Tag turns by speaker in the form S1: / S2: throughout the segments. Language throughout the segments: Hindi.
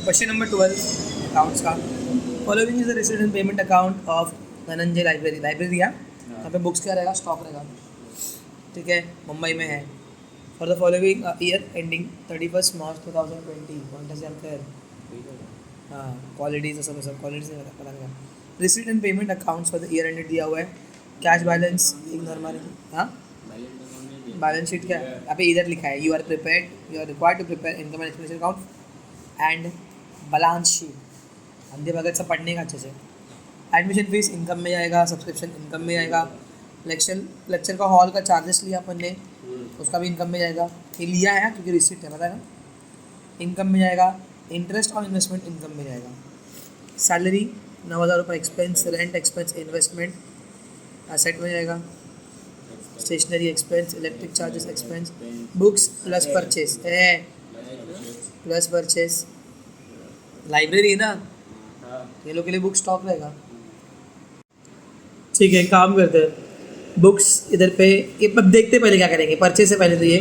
S1: क्वेश्चन नंबर 12 अकाउंट्स का। Following is the receipt and payment account of Dhananjay library. Library है, यहाँ पे बुक्स क्या रहेगा, स्टॉक रहेगा, ठीक है, मुंबई में है। For the following year ending 31 March 2020 point से हम कर हाँ क्वालिटीज सब क्वालिटीज नहीं पता नहीं। Receipt and payment accounts for the year ended दिया हुआ है। कैश बैलेंस इग्नोर मारेंगे। हाँ बैलेंस शीट क्या है, यहाँ पे इधर लिखा है, you are required to prepare income and expenditure account and balance sheet. अंधे भगत सब पढ़ने का अच्छे से। एडमिशन फीस इनकम में जाएगा, सब्सक्रिप्शन इनकम में जाएगा, लेक्चर का हॉल का चार्जेस लिया अपन ने, उसका भी इनकम में जाएगा। ये लिया है क्योंकि रिसीट है, पता है ना, इनकम में जाएगा। इंटरेस्ट ऑन इन्वेस्टमेंट इनकम में जाएगा। सैलरी 9,000 रुपये expense, rent expense, investment asset में जाएगा। Stationery expense, electric charges expense, books plus purchase, library है ना, ये लोग के लिए बुक स्टॉक रहेगा। ठीक है, काम करते हैं, बुक्स इधर पे ये देखते पहले क्या करेंगे, परचेस से पहले तो ये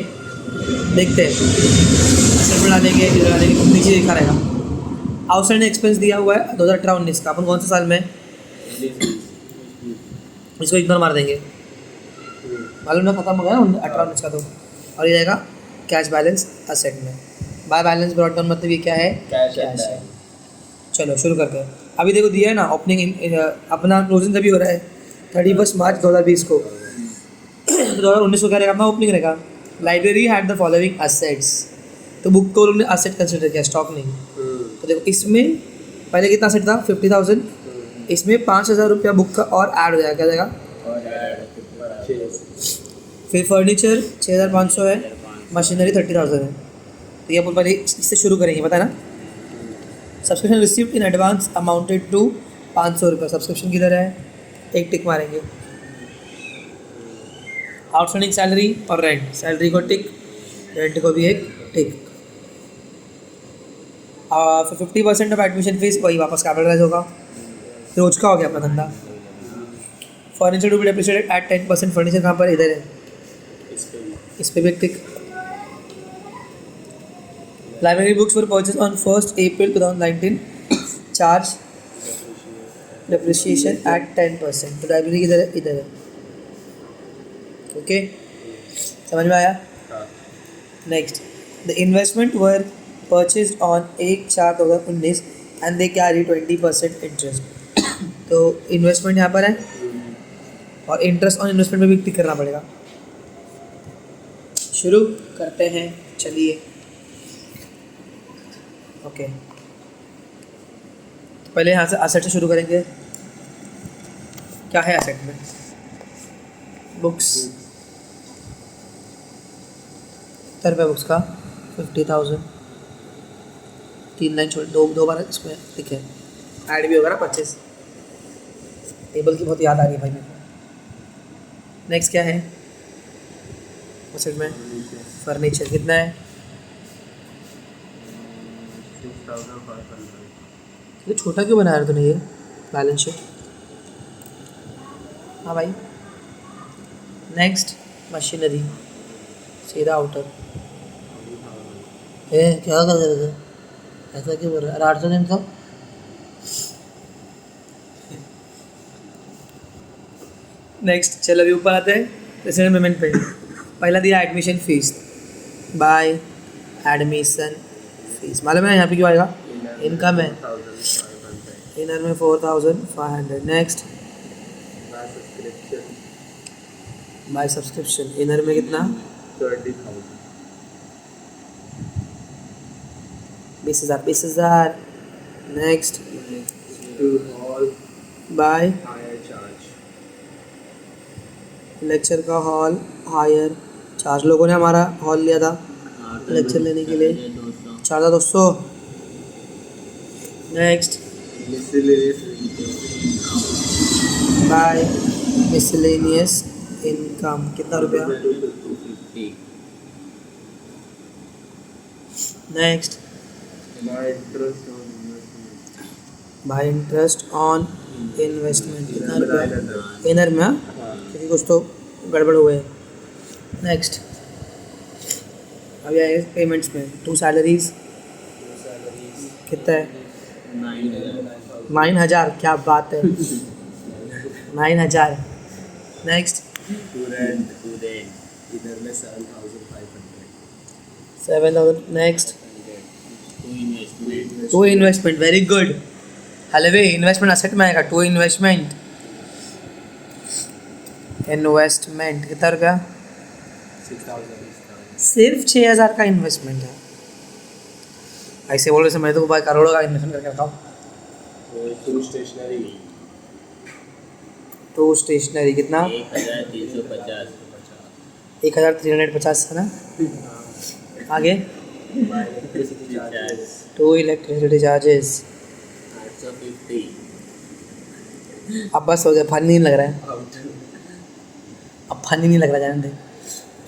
S1: देखते हैं, एसेट में डालेंगे, इधर डालेंगे, नीचे लिखा रहेगा। आउटस्टैंडिंग एक्सपेंस दिया हुआ है 2018-19 का, अपन कौन से साल में, इसको इग्नोर मार देंगे, मालूम ना, खत्म हो गया 18-19 का तो। और ये जाएगा कैश बैलेंस असेट में। बाय बैलेंस ब्रॉट डाउन मतलब ये क्या है, कैश है। चलो शुरू करते हैं। अभी देखो दिया है ना, ओपनिंग अपना क्लोजिंग तभी हो रहा है 31 मार्च 2020 को। 2019 को क्या रहेगा अपना ओपनिंग रहेगा। Library had the following assets, तो बुक को उन्होंने असेट कंसिडर किया, स्टॉक नहीं। तो देखो इसमें पहले कितना असेट था 50,000, इसमें 5,000 रुपया बुक का और ऐड हो जाएगा, क्या जाएगा, फिर फर्नीचर 6,500 है, मशीनरी 30,000 है। तो ये अपन पहले इससे शुरू करेंगे, पता है ना। Subscription received in advance amounted to 500 रुपये, सब्सक्रिप्शन किधर है, एक टिक मारेंगे। आउटस्टैंडिंग सैलरी और रेंट, सैलरी को टिक, रेंट को भी एक टिक। फिर 50% ऑफ एडमिशन फीस वही वापस कैपिटलाइज होगा, रोज का हो गया अपना धंधा। Furniture to be depreciated at 10%, furniture कहाँ पर, इधर है, इस पर भी एक tick. Library books for purchase on 1 April 2019, charge depreciation at 10%। तो लाइब्रेरी किधर है, इधर है, ओके, समझ में आया। Next, the investment were purchase on 1/4/2019 and they carry 20% interest. तो इन्वेस्टमेंट यहाँ पर है और इंटरेस्ट ऑन इन्वेस्टमेंट में भी टिक करना पड़ेगा। शुरू करते हैं, चलिए, ओके। तो पहले यहाँ से असेट से शुरू करेंगे। क्या है असेट में, बुक्स, कितना रुपये बुक्स का, 50,000, 3 लाइन छोड़, दो बार इसमें लिखे, ऐड भी होगा ना, 25। टेबल की बहुत याद आ रही है भाई मेरे को। नेक्स्ट क्या है असेट में, फर्नीचर कितना है,
S2: 6,500।
S1: ये छोटा क्यों बना रहा है तूने ये बैलेंस शीट। हाँ भाई। नेक्स्ट मशीनरी, सीधा आउटर। क्या कर रहे थे, ऐसा क्यों बोल रहा है, 800 दिन का। नेक्स्ट चल अभी ऊपर आते हैं, रिसीट पेमेंट पे। पहला दिया admission fees, by admission fees, मालूम है यहाँ पे क्यों आएगा, इनकम है, इनर में 4,500। नेक्स्ट बाय सब्सक्रिप्शन, इनर में कितना,
S2: 30,000।
S1: 20,000। Next
S2: hall
S1: by
S2: hire charge,
S1: lecture का हॉल हायर चार्ज, लोगों ने हमारा हॉल लिया था लेक्चर लेने के लिए, 4,200। नेक्स्ट बाय मिसलेनियस इनकम, कितना रुपया,
S2: 250।
S1: Next bye interest on investment, कितना रुपया, इनर में, क्योंकि कुछ तो गड़बड़ हुए है। नेक्स्ट अभी आए पेमेंट्स में, 2 सैलरीज, कितना है?
S2: 9,000.
S1: 9,000, क्या बात है। 9,000। Next
S2: Student.
S3: इधर में 7,500.
S1: 7,000। Next
S2: To investment.
S1: To investment, very good. हलवे इन्वेस्टमेंट असेट में आएगा। टू इन्वेस्टमेंट, इन्वेस्टमेंट कितना रुपया?
S3: 6,000.
S1: सिर्फ 6,000 का इन्वेस्टमेंट है। ऐसे बोल रहे से मैं तो भाई करोड़ों का इन्वेस्टमेंट करके रखा हूँ।
S3: Two stationary.
S1: टू स्टेशनरी कितना?
S2: 1,350.
S1: 1,350 है ना। आगे
S3: electricity charges.
S1: To electricity charges.
S2: 850.
S1: अब बस हो गया, फन नहीं लग रहा है, अब फन ही नहीं लग रहा, जाने दे।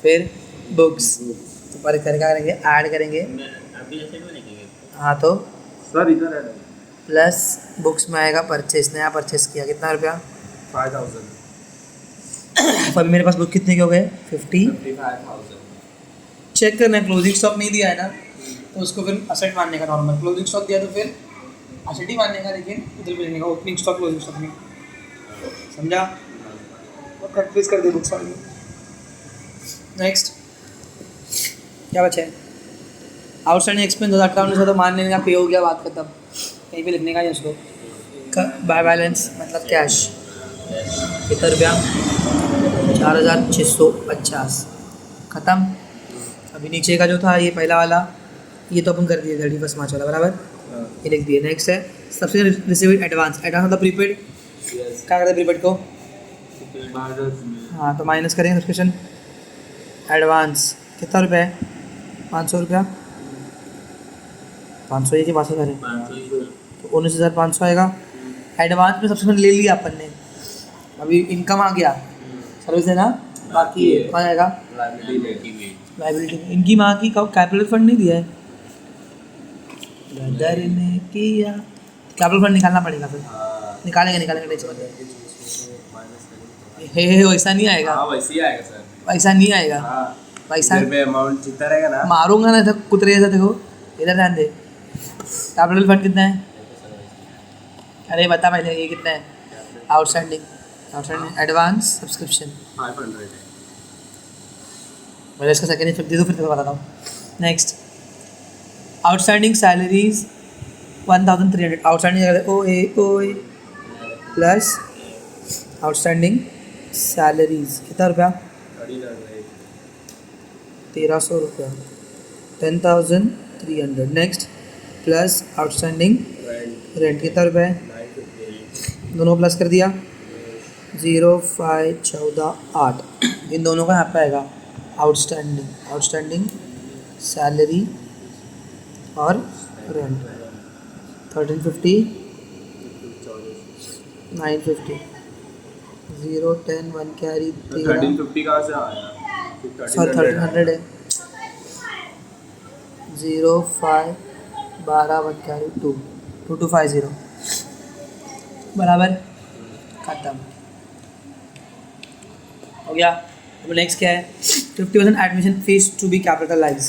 S1: फिर बुक्स तो पर कर क्या करेंगे? ऐड करेंगे।
S2: अभी ऐसे में लिखेंगे.
S1: हाँ तो
S3: सर इधर है.
S1: प्लस बुक्स में आएगा परचेस, नया परचेस किया कितना रुपया?
S3: 5,000.
S1: तो अभी मेरे पास बुक कितने के हो गए? 50।
S3: 55,000.
S1: चेक करना है, क्लोजिंग स्टॉक नहीं दिया है ना तो उसको फिर असेट मानने का। नॉर्मल क्लोजिंग स्टॉक दिया तो फिर असेट ही मानने का, लेकिन इधर भी लेने का ओपनिंग स्टॉक क्लोजिंग स्टॉक नहीं। समझा? और कंफ्यूज कर दी बुक्स वाली। नेक्स्ट क्या बचा है? आउटस्टैंडिंग एक्सपेंस 2,058 तो मान लेने का, पे हो गया, बात खत्म। कहीं पे लिखने का नहीं उसको। बाय बैलेंस मतलब कैश कितना रुपया? 4,650 ख़त्म। अभी नीचे का जो था ये पहला वाला, ये तो अपन कर दिए 31 मार्च वाला, बराबर, ये लिख दिए। नेक्स्ट है सबसे रिसीव्ड एडवांस। एडवांस मतलब प्रीपेड। क्या करते हैं प्रीपेड को? हाँ तो माइनस करेंगे सब्सक्रिप्शन। एडवांस कितना रुपया है? 500 रुपया। 500 ही कि 500 है,
S2: 500.
S1: तो 19,500 आएगा। एडवांस में सब्सक्रिप्शन ले लिया अपन ने, अभी इनकम आ गया, सर्विस है ना, बाकी कौन आएगा? लाइबिलिटी में। इनकी माँ की कैपिटल फंड नहीं दिया है, ब्रदर ने किया। कैपिटल फंड निकालना पड़ेगा फिर। निकालेंगे टेंशन मत ले। हे वैसा नहीं आएगा,
S3: हाँ वैसे ही आएगा सर.
S1: वैसा नहीं आएगा,
S3: हाँ.
S1: वैसा
S3: इधर पे अमाउंट जितना रहेगा ना.
S1: मारूंगा ना, सब कुतरे जैसा। देखो इधर ध्यान दे, कैपिटल फंड कितना है? अरे बता पहले ये कितना है? आउटस्टैंडिंग एडवांस सब्सक्रिप्शन
S3: 500 है.
S1: मैंने इसका सेकेंड इफेक्ट दे दो, फिर तो बताता हूँ। Next outstanding salaries 1,300। आउटस्टैंडिंग ओ ए प्लस आउटस्टैंडिंग सैलरीज कितना रुपया? 1,300 रुपया, 10,300। नेक्स्ट प्लस आउटस्टैंडिंग रेंट कितना रुपया है?
S3: 950.
S1: दोनों प्लस कर दिया, 0, 5, 14, 8। इन दोनों का यहाँ पे आएगा आउटस्टैंडिंग सैलरी और रेंट। 1,350, 950, 0, 10, 1 कैरी 13।
S3: 1,350 कहाँ से आया?
S1: सॉरी 1,300 है। 0, 5, 12, 1 कैरी 2, 2250 बराबर, खत्म हो गया। अब नेक्स्ट क्या है? 50% admission fees to be capitalize.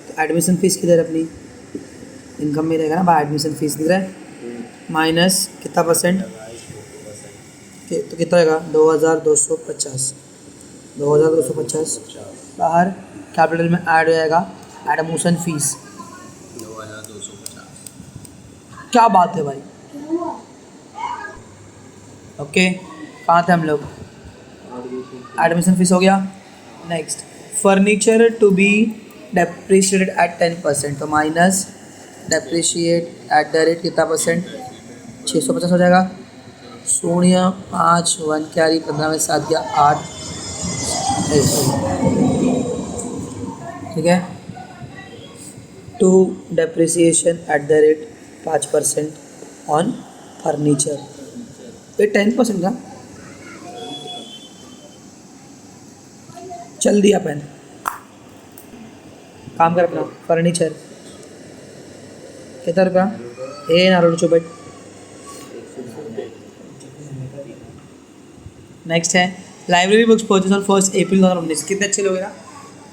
S1: तो एडमिशन फीस किधर है अपनी? इनकम में रहेगा ना, बाय एडमिशन फीस दिख रहा है, माइनस कितना परसेंट? तो कितना रहेगा? 2,250। 2,250 बाहर कैपिटल में ऐड हो जाएगा एडमिशन फीस।
S3: 9,250.
S1: क्या बात है भाई। ओके कहाँ थे हम लोग? एडमिशन फीस हो गया। Next furniture to be depreciated at 10%, तो minus depreciate at the rate कितना परसेंट? 650 हो जाएगा। 0, 5, 1 कैरी 15 में 7 गया 8, ठीक है। To depreciation at the rate 5% on furniture, ये 10% का चल दिया पेन। काम कर अपना। फर्नीचर कितना रुपया? ए नारोड चुबट। नेक्स्ट है लाइब्रेरी बुक्स परचेज ऑन 1 अप्रैल 2019। कितने अच्छे लोग हैं ना,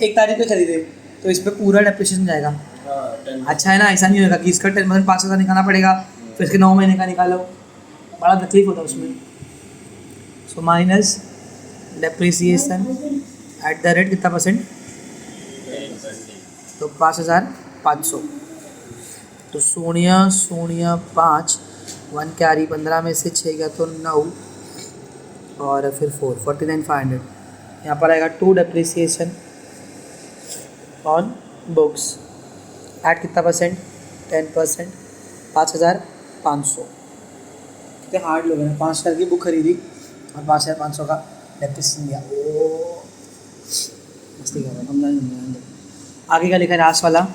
S1: 1 तारीख को खरीदे तो इस पर पूरा डेप्रिसिएशन जाएगा। अच्छा है ना, ऐसा नहीं होगा कि इसका 10% 5,000 निकालना पड़ेगा, फिर इसके 9 महीने का निकालो, बड़ा तकलीफ होता है उसमें। So minus depreciation at the rate कितना परसेंट,
S2: 10%।
S1: तो 5,500, तो 0.05 1 कैरी, 15 में से 6 गया तो 9 और फिर 4 49,500। यहाँ पर आएगा 2 डेप्रिसिएशन ऑन बुक्स एट कितना परसेंट, 10%, 5,500। कितने हार्ड लोग हैं, 5,000 की बुक खरीदी और 5,500 का डेप्रिसिएशन दिया। ओ मस्ती कर रहा हूँ, समझा नहीं। आगे का लिखा है लास्ट वाला,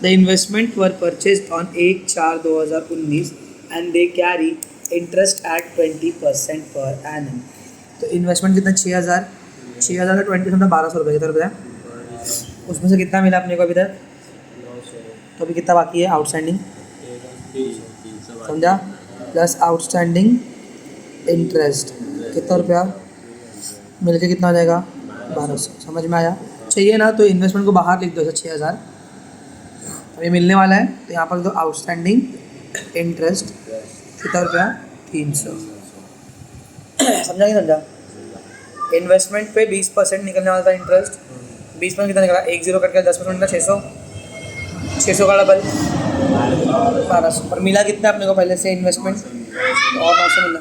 S1: the investment were purchase on 1/4/2019 and they carry interest eight 20% per annum. तो इन्वेस्टमेंट कितना, 6,000, 6,000 का 20 समझा 1,200 रुपये, कितना रुपया, उसमें से कितना मिला अपने को अभी तक, तो अभी कितना बाकी है आउटस्टैंडिंग,
S2: 300
S1: समझा, प्लस आउटस्टैंडिंग इंटरेस्ट कितना रुपया मिलके कितना आ जाएगा, 1,200। समझ में आया, चाहिए ना तो इन्वेस्टमेंट को बाहर लिख दो, 6,000 अभी मिलने वाला है, तो यहाँ पर दो आउटस्टैंडिंग इंटरेस्ट कितना रुपया, 300। समझा नहीं समझा, इन्वेस्टमेंट पे 20% निकलने वाला था इंटरेस्ट, 20% कितना निकला, 1 0 कट गया, 10% का 600, 600 का डबल 1,200, और मिला कितना अपने को पहले से इन्वेस्टमेंट, और 900 मिला।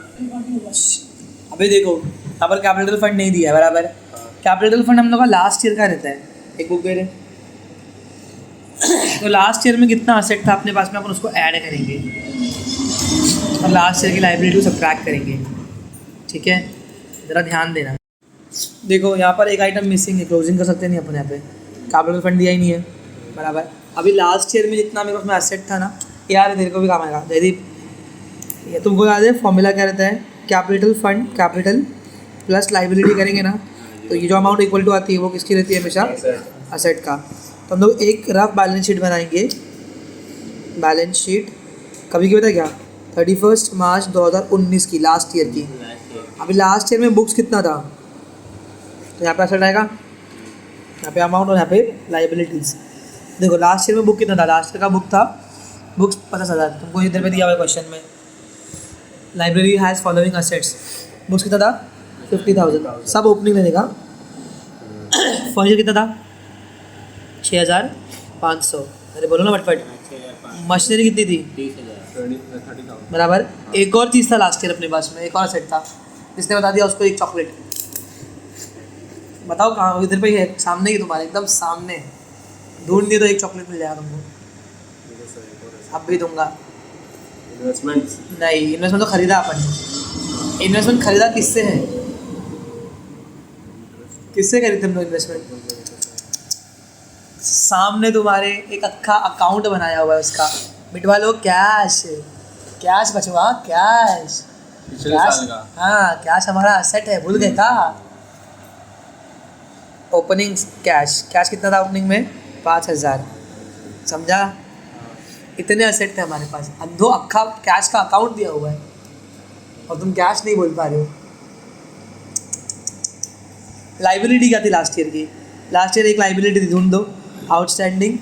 S1: अभी देखो यहाँ पर कैपिटल फंड नहीं दिया है बराबर, कैपिटल फंड हम लोग का लास्ट ईयर का रहता है, एक बुक दे रहे तो लास्ट ईयर में कितना असेट था अपने पास में, अपन उसको ऐड करेंगे और लास्ट ईयर की लाइबिलिटी को सब्ट्रैक्ट करेंगे, ठीक है, ज़रा ध्यान देना। देखो यहाँ पर एक आइटम मिसिंग है, क्लोजिंग कर सकते नहीं अपन, यहाँ पे कैपिटल फंड दिया ही नहीं है बराबर। अभी लास्ट ईयर में जितना मेरे पास में एसेट था ना, यार तेरे को भी काम आएगा जयदीप, ये तुमको याद है फॉर्मूला क्या रहता है, capital fund capital plus liability करेंगे ना, तो ये जो अमाउंट इक्वल टू आती है वो किसकी रहती है हमेशा, असेट का। तो हम लोग एक रफ बैलेंस शीट बनाएंगे, बैलेंस शीट कभी की पता क्या, 31 मार्च 2019 की, लास्ट ईयर की। अभी लास्ट ईयर में बुक्स कितना था, तो यहाँ पे असेट आएगा, यहाँ पे अमाउंट और यहाँ पे लाइबिलिटीज़। देखो लास्ट ईयर में बुक कितना था, लास्ट ईयर का बुक था बुक्स 50,000, तुमको इधर पे दिया हुआ है क्वेश्चन में, library has following assets, books कितना था 50,000, सब ओपनिंग लेने का। फर्नीचर कितना था 6,500, अरे बोलो ना फटफट। मशीनरी कितनी थी
S2: 30,000।
S1: बराबर। एक और चीज़ था लास्ट ईयर अपने पास में, एक और सेट था, जिसने बता दिया उसको एक चॉकलेट। बताओ कहाँ, इधर पे ही है, सामने ही तुम्हारे एकदम सामने, ढूंढ दिए तो एक चॉकलेट मिल जाएगा तुमको, अब भी दूंगा।
S3: इन्वेस्टमेंट
S1: नहीं, इन्वेस्टमेंट तो खरीदा अपन, इन्वेस्टमेंट खरीदा किससे है, किससे खरीदते हम लोग इन्वेस्टमेंट, सामने तुम्हारे एक अक्खा अकाउंट बनाया हुआ है उसका, बिटवा लो कैश, कैश बचवा कैश,
S3: पिछले साल का।
S1: हाँ कैश हमारा असेट है, भूल गए था। ओपनिंग कैश, कैश कितना था ओपनिंग में 5,000, समझा, इतने असेट थे हमारे पास, अंधो अक्खा कैश का अकाउंट दिया हुआ है और तुम कैश नहीं बोल पा रहे हो। लाइबिलिटी क्या थी लास्ट ईयर की, लास्ट ईयर एक लाइबिलिटी थी, ढूंढ दो, आउटस्टैंडिंग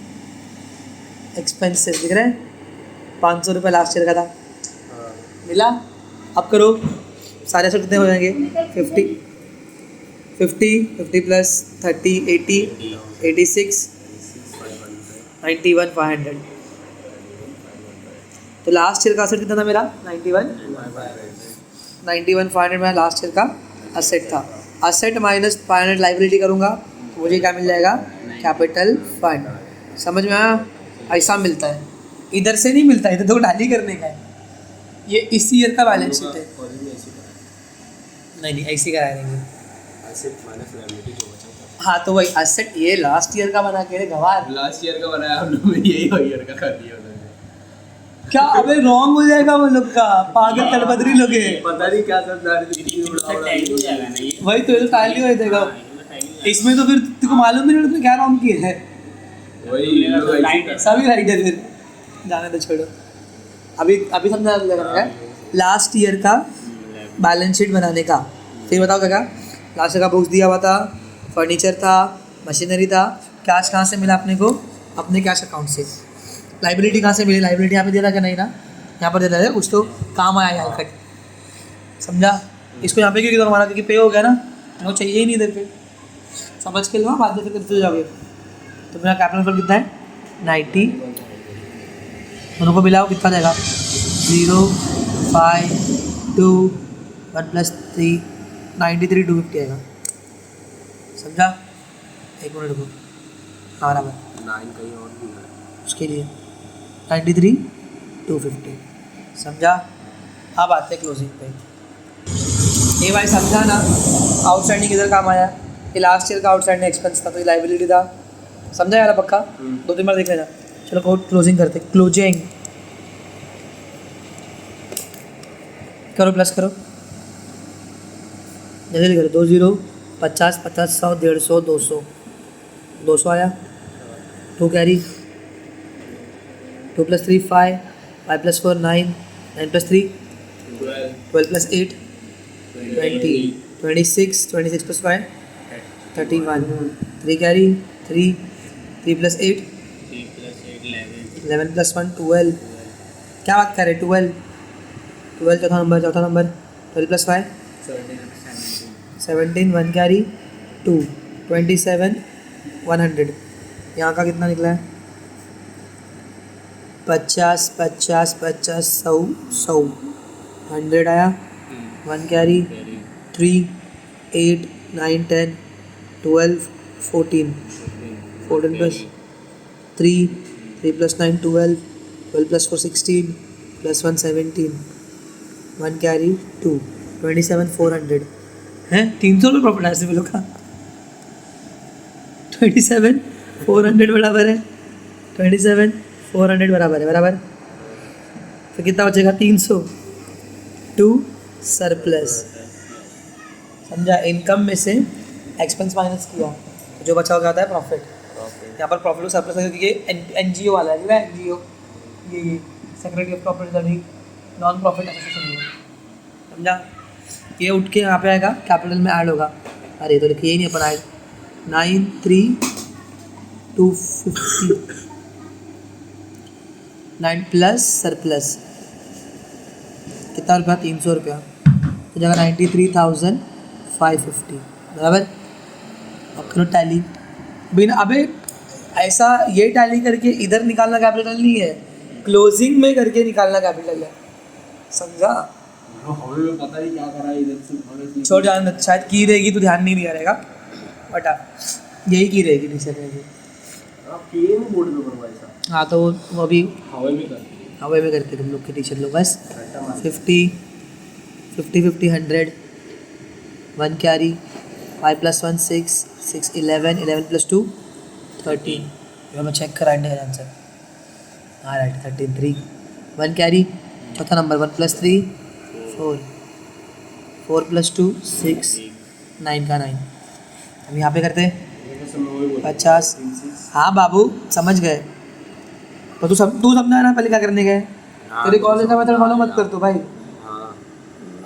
S1: एक्सपेंसेस दिख रहे हैं, 500 रुपये लास्ट ईयर का था, मिला। अब करो सारे असेट कितने हो जाएंगे, 50 प्लस 30 80 86 91,500। तो लास्ट ईयर का असेट कितना था मेरा 91,500 मेरा लास्ट ईयर का असेट था। असेट माइनस 500 लाइबिलिटी करूँगा तो मुझे क्या मिल जाएगा, कैपिटल फंड। समझ में आया, ऐसा मिलता है, इधर से नहीं मिलता, इधर तो टैली करने का है। ये इसी ईयर का बैलेंस शीट है, नहीं ऐसी करा देंगे। हाँ तो वही असेट, ये लास्ट ईयर का बना के गवार,
S3: लास्ट ईयर का बनाया हम लोग, यही ईयर का कर दिया उन्होंने।
S1: क्या अबे रॉन्ग हो जाएगा वो लोग का, पागल तड़पदरी लोग हैं,
S3: पता नहीं क्या सब
S2: टैली हो जाएगा ना ये,
S1: वही तो टैली हो जाएगा इसमें। तो फिर तुमको मालूम भी नहीं तुमने क्या रॉन्ग किया है,
S3: वही
S1: सभी राइट है, फिर जाने दो छोड़ो। अभी समझा लगा लास्ट ईयर का बैलेंस शीट बनाने का। फिर बताओ क्या, लास्ट ईयर का बुक्स दिया हुआ था, फर्नीचर था, मशीनरी था, कैश कहाँ से मिला अपने को, अपने कैश अकाउंट से। लाइबिलिटी कहाँ से मिली? लाइबिलिटी यहाँ पे दे रहा क्या? नहीं ना, यहाँ पर दे रहा है कुछ तो काम आया है इफेक्ट, समझा? इसको यहाँ पे क्यों किया हमारा? क्योंकि पे हो गया ना, वो चाहिए ही नहीं इधर पे, समझ के लो, बाद में फिर करते जाओगे। तो मेरा कैपिटल पर कितना है? 90। दोनों को मिलाओ कितना जाएगा? 0 5 2 1 + 3 93 250 आएगा, समझा? एक मिनट रुको, हाँ बराबर
S3: 9 कहीं और भी है
S1: उसके लिए 93 250, समझा? अब आते हैं क्लोजिंग पे। ये भाई समझा ना, आउटस्टैंडिंग इधर काम आया, ये लास्ट ईयर का आउटस्टैंडिंग एक्सपेंस था, तो ये लाइबिलिटी था, समझा यार पक्का? 2-3 बार देख लेना। चलो कोड क्लोजिंग करते, क्लोजिंग करो, प्लस करो, जल्दी करो। 2 0 50 50 100 150 200 200 आया। 2 कैरी, 2 + 3 5 5 + 4 9 9 + 3 12 + 8 20 26 26 + 5 31 3 कैरी 3 3 + 8
S2: 3 + 8
S1: 11 + 1 12। क्या बात कर रहे? 12 चौथा नंबर 12 + 5 17 1 कैरी 2 27 100। यहाँ का कितना निकला है? 50 50 50 100 100 100 आया। 1 कैरी 3 8 9 10 12 14 14 + 3 3 + 9 12 12 + 4 16 + 1 17 1 कैरी 2 27 400 हैं। 300 रुपये प्रॉफिट है सिविलों का। 27 400 बराबर है, 27 400 बराबर। तो कितना बचेगा? 300 टू सरप्लस, समझा? इनकम में से एक्सपेंस माइनस किया, जो बचा हो जाता है प्रॉफिट। यहाँ पर प्रॉफिट को सरप्लस है क्योंकि ये NGO वाला है, NGO ये secretary of profit study non profit association है, समझा? ये उठ के यहाँ पे आएगा, कैपिटल में ऐड होगा। अरे तो लिखिए ही नहीं अपन, ऐड 9 3 250 9 प्लस सरप्लस कितना रुपया? 300 रुपया, तो जगह 93,550 बराबर। अब करो टैली बिना, अबे ऐसा ये टैली करके इधर निकालना कैपिटल नहीं है, क्लोजिंग में करके निकालना कैपिटल है, समझा?
S3: हमें पता ही क्या करा इधर से।
S1: छोड़ जान, शायद की रहेगी तो ध्यान नहीं दिया रहेगा, बट यही की रहेगी टीचर रहेगी।
S3: आप किए नहीं बोर्ड पेपर भाई साहब?
S1: हाँ तो वो अभी
S3: हवा में कर
S1: हवा में करते तुम लोग के टीचर लोग बस। 50 50 50 100 1 कैरी 5 + 1 6 6 11 11 + 2 13। मैं चेक करा आंसर, हाँ राइट 13 3 1 कैरी चौथा नंबर 1 + 3 4 4 + 2 6 9 का 9। हम यहाँ पे करते 50। हाँ बाबू समझ गए, तो तू समझा ना पहले क्या करने गए? तेरे कॉलेज का मेथड फॉलो मत कर तू भाई,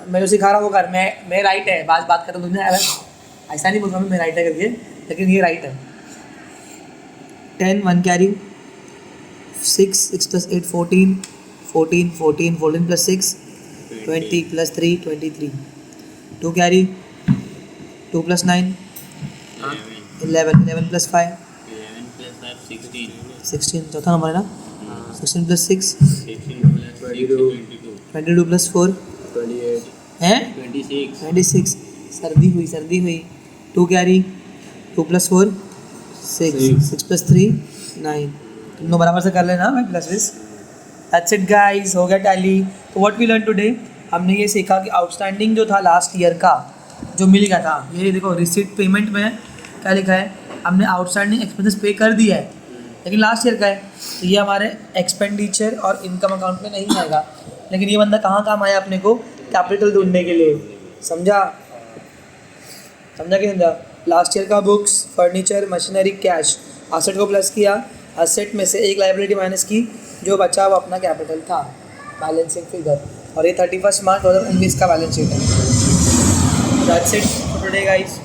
S1: मैं जो सिखा रहा हूँ वो कर। मैं राइट है, बात करता हूँ तुमने ऐसा नहीं बोल रहा मैं राइट है करके, लेकिन ये राइट है। 10 1 कैरी 6 6 + 8 14 14 14 14 + 6 20 + 3 23 2 कैरी 2 + 9 11 11 + 5 16 चौथा नंबर है ना, 16 + 6 22 + 4
S3: 28
S1: हैं
S2: 26
S1: सर्दी हुई 2 कैरी 2 + 4 6 6 + 3 9। तुम लोग बराबर से कर लेना भाई plus this. That's it guys, हो गया टैली। तो व्हाट वी लर्न टुडे, हमने ये सीखा कि आउटस्टैंडिंग जो था लास्ट ईयर का जो मिल गया था, ये देखो रिसीट पेमेंट में क्या लिखा है, हमने आउटस्टैंडिंग एक्सपेंसेस पे कर दिया है, लेकिन लास्ट ईयर का है, तो ये हमारे एक्सपेंडिचर और इनकम अकाउंट में नहीं आएगा। लेकिन ये बंदा कहाँ काम आया अपने को? कैपिटल ढूंढने के लिए, समझा कि समझा? लास्ट ईयर का books, furniture, machinery, cash, asset को प्लस किया, असेट में से एक लाइबिलिटी माइनस की, जो बचा वो अपना कैपिटल था, बैलेंसिंग फिगर। और ये 31 मार्च 2019 का बैलेंस शीट है। That's it for today guys.